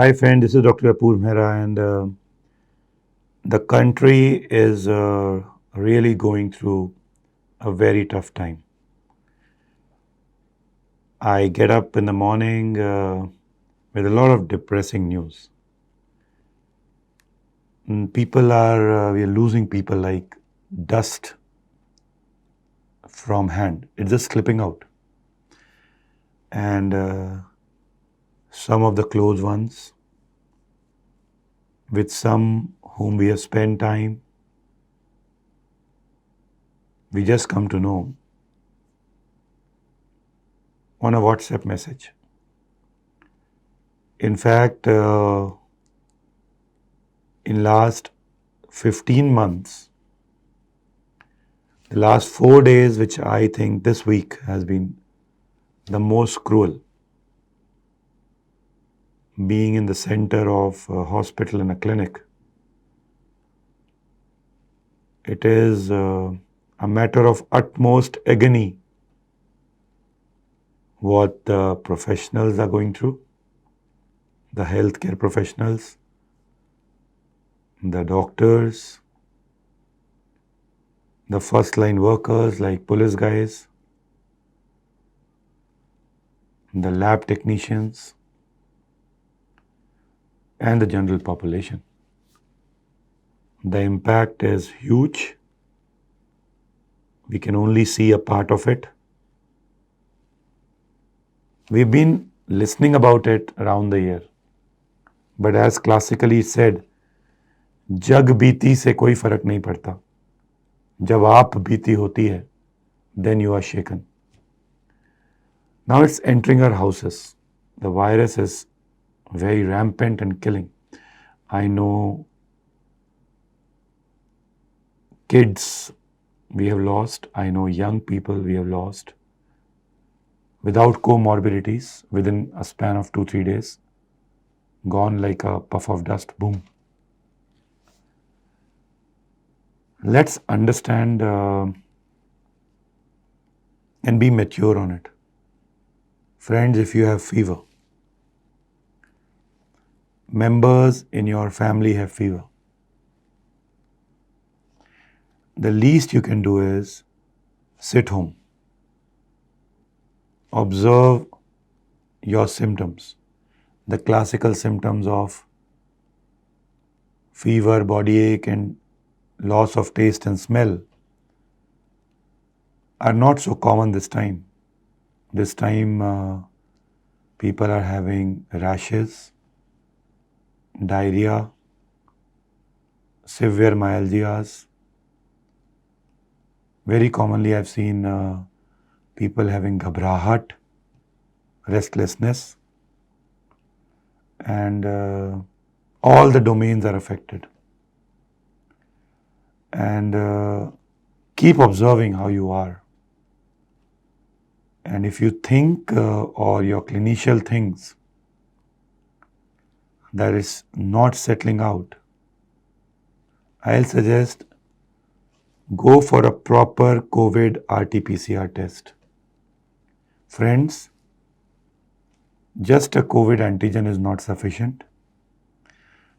Hi, friend. This is Dr. Apurv Mehra, and the country is really going through a very tough time. I get up in the morning with a lot of depressing news. We are losing people like dust from hand. It's just slipping out. And some of the close ones, with some whom we have spent time, we just come to know on a WhatsApp message. In fact, in last 15 months, the last 4 days, which I think this week has been the most cruel, being in the center of a hospital and a clinic, it is a matter of utmost agony what the professionals are going through, the healthcare professionals, the doctors, the first line workers like police guys, the lab technicians, and the general population. The impact is huge. We can only see a part of it. We've been listening about it around the year. But as classically said, जग बीती से कोई फर्क नहीं पड़ता. जब आप बीती होती है, then you are shaken. Now it's entering our houses. The virus is very rampant and killing. I know kids we have lost. I know young people we have lost without comorbidities within a span of 2-3 days. Gone like a puff of dust. Boom. Let's understand and be mature on it. Friends, if you have fever, members in your family have fever, the least you can do is sit home, observe your symptoms, the classical symptoms of fever, body ache, and loss of taste and smell are not so common this time. This time, people are having rashes, diarrhea, severe myalgias. Very commonly, I've seen people having ghabrahat, restlessness, and all the domains are affected. And keep observing how you are. And if you think or your clinician thinks that is not settling out, I'll suggest go for a proper COVID RT-PCR test. Friends, just a COVID antigen is not sufficient.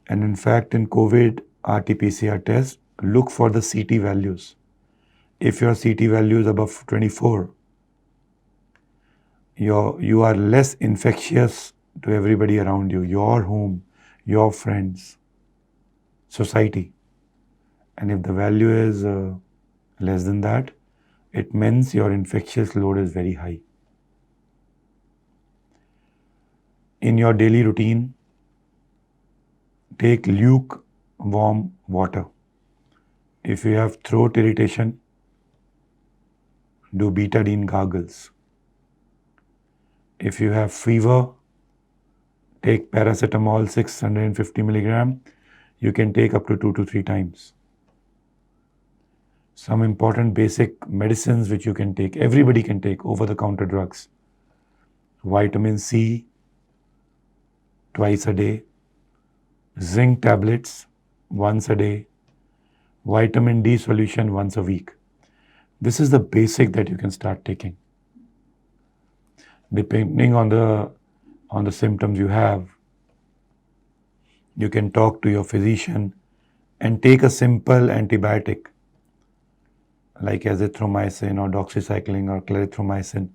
And in fact, in COVID RT-PCR test, look for the CT values. If your CT value is above 24, you are less infectious to everybody around you, your home, your friends, society. And if the value is less than that, it means your infectious load is very high. In your daily routine, take lukewarm water. If you have throat irritation, do betadine gargles. If you have fever, take paracetamol 650 milligram. You can take up to 2 to 3 times. Some important basic medicines which you can take, everybody can take, over-the-counter drugs. Vitamin C twice a day, zinc tablets once a day, vitamin D solution once a week. This is the basic that you can start taking. Depending on the symptoms you have, You can talk to your physician and take a simple antibiotic like azithromycin or doxycycline or clarithromycin,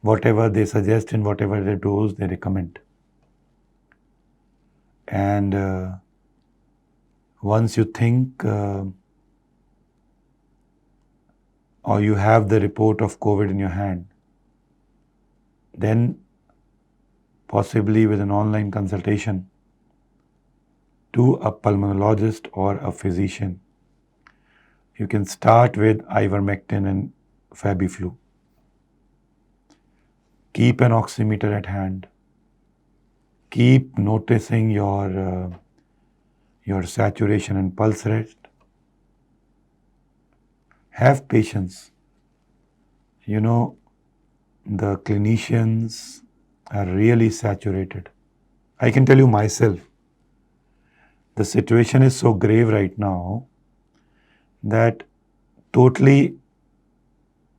whatever they suggest and whatever the dose they recommend. And once you think or you have the report of COVID in your hand, then possibly with an online consultation to a pulmonologist or a physician, you can start with ivermectin and Fabiflu. Keep an oximeter at hand. Keep noticing your saturation and pulse rate. Have patience. You know, the clinicians are really saturated. I can tell you myself, the situation is so grave right now that totally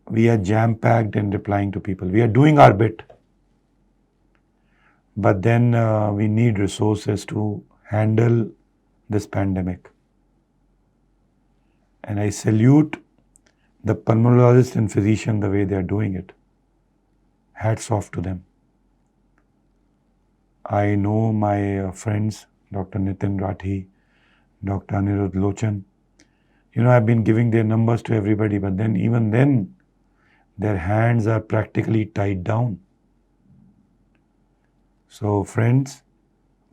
we are jam-packed in replying to people. We are doing our bit, but then we need resources to handle this pandemic. And I salute the pulmonologist and physician the way they are doing it. Hats off to them. I know my friends, Dr. Nitin Rathi, Dr. Anirudh Lochan. You know, I've been giving their numbers to everybody, but then even then, their hands are practically tied down. So friends,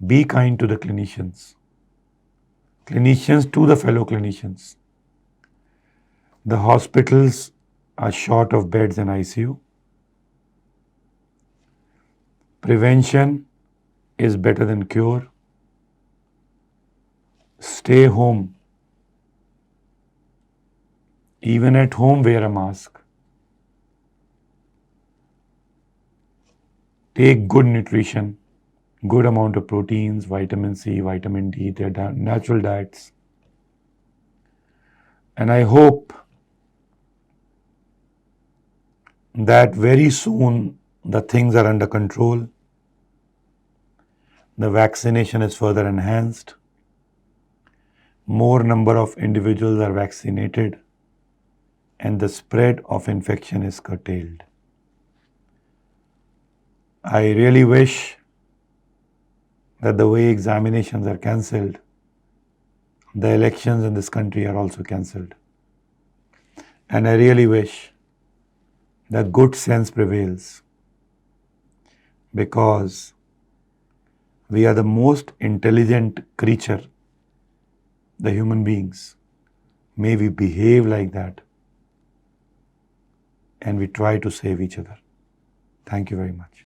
be kind to the clinicians. Clinicians to the fellow clinicians. The hospitals are short of beds in ICU. Prevention is better than cure. Stay home. Even at home, wear a mask. Take good nutrition, good amount of proteins, vitamin C, vitamin D, their natural diets. And I hope that very soon the things are under control. The vaccination is further enhanced. More number of individuals are vaccinated and the spread of infection is curtailed. I really wish that the way examinations are cancelled, the elections in this country are also cancelled. And I really wish that good sense prevails, because we are the most intelligent creature, the human beings. May we behave like that and we try to save each other. Thank you very much.